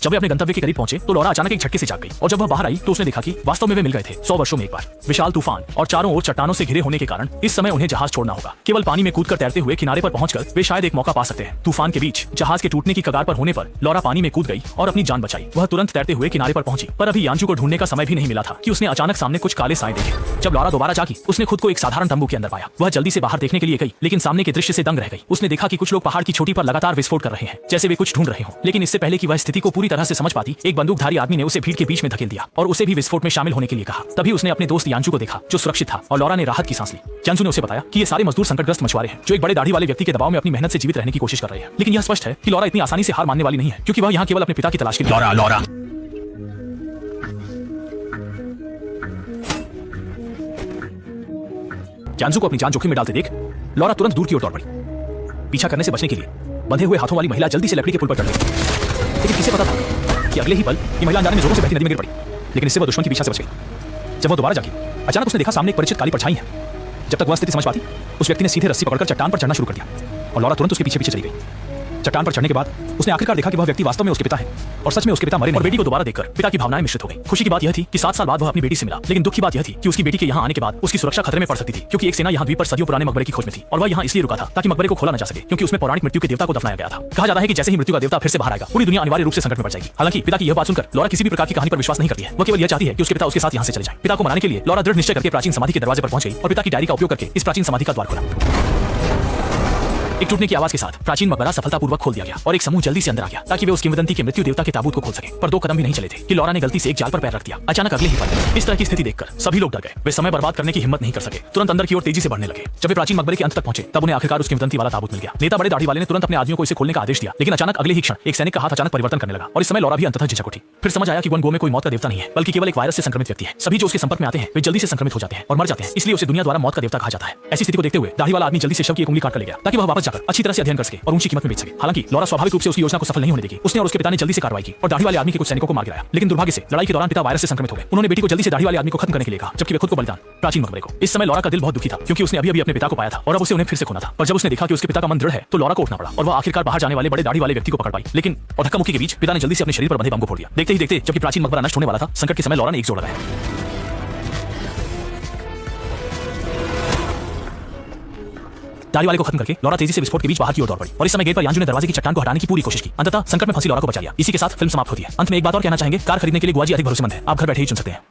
जब वे अपने गंतव्य के करीब पहुंचे तो लॉरा अचानक एक झटके से जाग गई और जब वह बाहर आई तो उसने देखा कि वास्तव में वे मिल गए थे 100 वर्षों में एक बार। विशाल तूफान और चारों ओर चट्टानों से घिरे होने के कारण इस समय उन्हें जहाज छोड़ना होगा। केवल पानी में कूदकर तैरते हुए किनारे पर पहुंचकर वे शायद एक मौका पा सकते हैं। तूफान के बीच जहाज के टूटने की कगार पर होने पर लॉरा पानी में कूद गई और अपनी जान बचाई। वह तुरंत तैरते हुए किनारे पर पहुंची, पर अभी यांजू को ढूंढने का समय भी नहीं मिला था कि उसने अचानक सामने कुछ काले साए देखे। जब लॉरा दोबारा जागी उसने खुद को एक साधारण तंबू के अंदर पाया। वह जल्दी से बाहर देखने के लिए गई, लेकिन सामने के दृश्य से दंग रह गई। उसने देखा कि कुछ लोग पहाड़ की चोटी पर लगातार विस्फोट कर रहे हैं, जैसे वे कुछ ढूंढ रहे हों। लेकिन इससे पहले कि वह स्थिति को पूरी तरह से समझ पाती, एक बंदूकधारी आदमी ने उसे भीड़ के बीच में धकेल दिया और उसे भी विस्फोट में शामिल होने के लिए कहा। तभी उसने अपने दोस्त यांजू को देखा जो सुरक्षित था और लॉरा ने राहत की सांस ली। यांजू ने उसे बताया कि ये सारे मजदूर संकटग्रस्त मछुआरे हैं जो एक बड़े दाढ़ी वाले व्यक्ति के दबाव में अपनी मेहनत से जीवित रहने की कोशिश कर रहे हैं। लेकिन यह स्पष्ट है कि लॉरा इतनी आसानी से हार मानने वाली नहीं है, क्योंकि वह यहाँ केवल अपने पिता की तलाश के लिए। लॉरा यांजू को अपनी जान जोखिम में डालते देख लॉरा तुरंत दूर की ओर दौड़ पड़ी। पीछा करने से बचने के लिए बंधे हुए हाथों वाली महिला जल्दी से लकड़ी के पुल पर चढ़ गई। लेकिन किसे पता था कि अगले ही पल ये महिला अनजाने में जोरों से बहती नदी में गिर पड़ी। लेकिन इससे वह दुश्मन की पीछा से बच गई। जब वह दोबारा जागी अचानक उसने देखा सामने एक परिचित काली परछाई है। जब तक वह स्थिति समझ पाती उस व्यक्ति ने सीधे रस्सी पकड़कर चट्टान पर चढ़ना शुरू कर दिया और लॉरा तुरंत उसके पीछे पीछे चली गई। चट्टान पर चढ़ने के बाद उसने आखिरकार देखा कि वह व्यक्ति वास्तव में उसके पिता है और सच में उसके पिता मरे और बेटी को दोबारा देखकर पिता की भावनाएं मिश्रित हो गई। खुशी की बात यह थी कि 7 साल बाद वह अपनी बेटी से मिला, लेकिन दुख की बात यह थी कि उसकी बेटी के यहाँ आने के बाद उसकी सुरक्षा खतरे में पड़ सकती थी, क्योंकि एक सेना यहाँ द्वीप पर सदियों पुराने मकबरे की खोज में थी और वह यहाँ इसलिए रुका था ताकि मकबरे को खोला न जा सके, क्योंकि उसमें पौराणिक मृत्यु के देवता को दफनाया गया था। कहा जाता है कि जैसे ही मृत्यु का देवता फिर से बाहर आएगा पूरी दुनिया अनिवार्य रूप से संकट में पड़ जाएगी। हालांकि पिता की यह बात सुनकर लॉरा किसी भी प्रकार की कहानी पर विश्वास नहीं करती है। वह केवल यह चाहती है कि उसके पिता उसके साथ यहाँ से चले जाए। पिता को मनाने के लिए लॉरा दृढ़ निश्चय करके प्राचीन समाधि के दरवाजे पर पहुंच गई और पिता की डायरी का उपयोग करके इस प्राचीन समाधि का द्वार खोला। एक टूटने की आवाज के साथ प्राचीन मकबरा सफलतापूर्वक खोल दिया गया और एक समूह जल्दी से अंदर आ गया ताकि वे उस किंवदंती के मृत्यु देवता के ताबूत को खोल सके। पर 2 कदम भी नहीं चले थे कि लॉरा ने गलती से एक जाल पर पैर रख दिया। अचानक अगले ही पल इस तरह की स्थिति देखकर सभी लोग डर गए। वे समय बर्बाद करने की हिम्मत नहीं कर सके, तुरंत अंदर की ओर तेजी से बढ़ने लगे। जब वे प्राचीन मकबरे के अंत तक पहुंचे तब उन्हें आखिरकार उस किंवदंती वाला ताबूत मिल गया। नेता बड़े दाढ़ी वाले ने तुरंत अपने आदमियों को इसे खोलने का आदेश दिया, लेकिन अचानक अगले ही क्षण एक सैनिक का हाथ अचानक परिवर्तन करने लगा और इस समय लॉरा भी अंततः झिझक उठी। फिर समझ आया कि वन गो में कोई मौत का देवता नहीं है, बल्कि केवल एक वायरस से संक्रमित व्यक्ति है। सभी जो उसके संपर्क में आते हैं वे जल्दी से संक्रमित हो जाते हैं और मर जाते हैं, इसलिए उसे दुनिया द्वारा मौत का देवता कहा जाता है। ऐसी स्थिति को देखते हुए दाढ़ी वाला आदमी जल्दी से शव की एक उंगली काट कर ले गया ताकि वह वापस जाकर अच्छी तरह से अध्ययन कर सके और ऊंची कीमत में बेच सके। हालांकि लॉरा स्वाभाविक रूप से उसकी योजना को सफल नहीं होने देगी। उसने और उसके पिता ने जल्दी से कार्रवाई की और दाढ़ी वाले आदमी के कुछ सैनिकों को मार गिराया। लेकिन दुर्भाग्य से लड़ाई के दौरान पिता वायरस से संक्रमित हो गए। उन्होंने बेटी को जल्दी से दाढ़ी वाले आदमी को खत्म करने के लिए कहा, जबकि वे खुद को बलिदान प्राचीन मकबरे को। इस समय लॉरा का दिल बहुत दुखी था, क्योंकि उसने अभी अपने पिता को पाया था और अब उसे उन्हें फिर से खोना था। पर जब उसने देखा कि उसके पिता का मन दृढ़ है तो लॉरा को उठना पड़ा और वह आखिरकार बाहर जाने वाले बड़े दाढ़ी वाले व्यक्ति को पकड़ पाई। लेकिन धक्का मुक्की के बीच पिता ने जल्दी से अपने शरीर पर बंधे बम को फोड़ दिया। देखते ही देखते जबकि प्राचीन मकबरा नष्ट होने वाला था, संकट के समय लॉरा ने एक जोड़ लगाया। दाढ़ी वाले को खत्म करके लॉरा तेजी से विस्फोट के बीच बाहर की ओर दौड़ पड़ी और इस समय गेट पर यांजू ने दरवाजे की चट्टान को हटाने की पूरी कोशिश की। अंततः संकट में फंसी लॉरा को बचा लिया। इसी के साथ फिल्म समाप्त होती है। अंत में एक बात और कहना चाहेंगे, कार खरीदने के लिए गुआजी अधिक भरोसेमंद है। आप घर बैठे ही चुन सकते हैं।